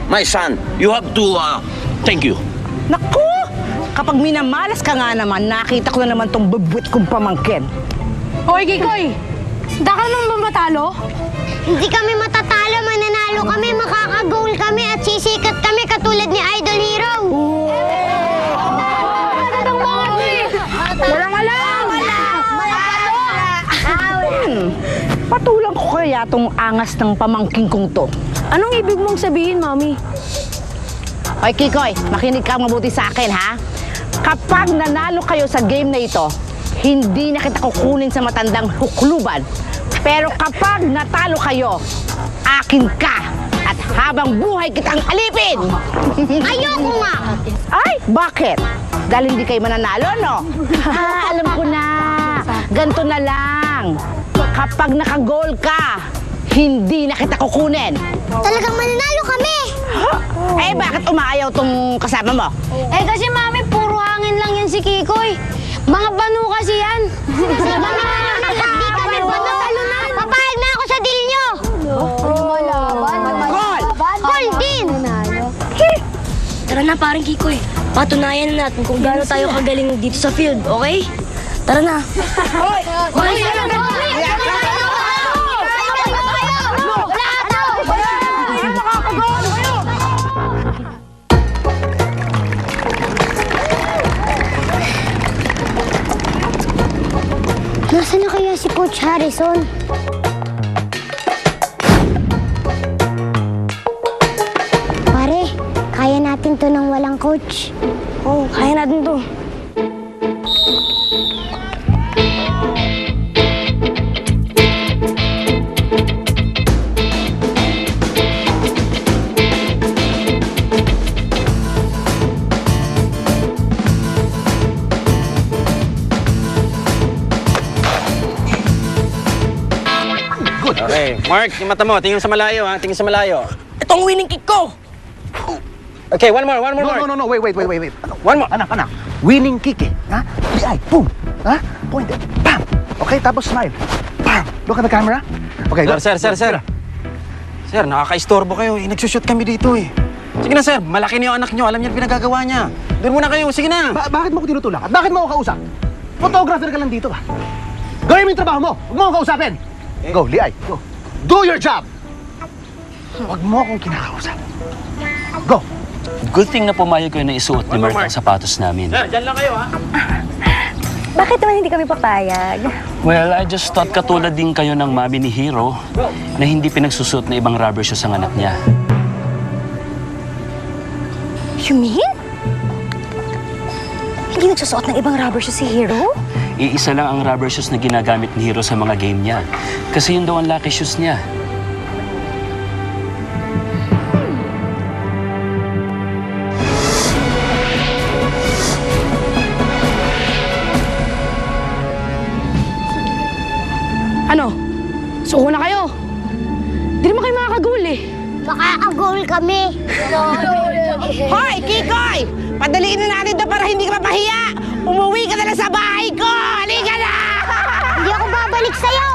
my son, you have to, thank you. Naku! Kapag minamalas ka nga naman, nakita ko na naman tong bubwit kong pamangkin. Hoy, Kikoy! Hindi ka naman matalo? Hindi kami matatalo, mananalo kami, makaka-goal kami at sisikat kami katulad ni Idol Hero. Magandang mga walang alam! Patulang ko kaya tong angas ng pamangkin kong to. Anong ibig mong sabihin, Mami? Hoy, Kikoy, makinig ka mabuti sa akin, ha? Kapag nanalo kayo sa game na ito, hindi na kita kukunin sa matandang hukluban. Pero kapag natalo kayo, akin ka at habang buhay kitang alipin! Ayoko nga! Ay, bakit? Dahil hindi kayo mananalo, no? Alam ko na. Ganto na lang. Kapag naka-goal ka, hindi na kita kukunin. Talagang mananalo kami! Eh, bakit umaayaw tong kasama mo? Eh kasi, Mami, puro hangin lang yan si Kikoy. Mga banu kasi yan. Hindi kami panalunan! Papayag na ako sa deal nyo! Goal! Goal din! Tara na, paring Kikoy. Patunayan na natin kung gaano tayo kagaling dito sa field, okay? Tara na. Hoy! Nasaan na kaya si Coach Harrison? Pare, kaya natin to nang walang coach. Oo, kaya natin to. Okay, Mark, yung mata mo, tingin sa malayo ha, tingin sa malayo. Ito ang winning kick ko! Okay, one more, Mark. No, wait. One more. Anak. Winning kick eh. Ha? Ay, boom. Ha? Point it. Bam. Okay, tapos smile. Bam. Look at the camera. Okay, go. Sir. Sir, nakaka-istorbo kayo eh. Nagsushoot kami dito eh. Sige na, sir. Malaki na yung anak nyo. Alam niyo pinagagawa niya. Doon muna kayo. Sige na. Bakit mo ko tinutulak? At bakit mo ako kausap? Photographer ka lang dito ba? Gawin mo yung trabaho mo. Huwag mo akong kausapin. Go, Liay. Go. Do your job. Huwag mo akong kinakausap. Go. Good thing na pumayag kayo na isuot ni Mark ang sapatos namin. Sir, dyan lang kayo ha. Bakit naman hindi kami papayag? Well, I just thought katulad din kayo ng mami ni Hero na hindi pinagsusuot na ibang rubber shoes ang anak niya. You mean? Hindi nagsusuot ng ibang rubber shoes si Hero? Iisa lang ang rubber shoes na ginagamit ni Hero sa mga game niya. Kasi yun daw ang lucky shoes niya. Ano? Suko na kayo? Di naman kayo makakagul eh. Makaka-goal kami! Hoy, Kikoy! Padaliin na natin to para hindi ka mapahiya! Umuwi ka na lang sa bahay ko! Halika na! Hindi ako babalik sa'yo!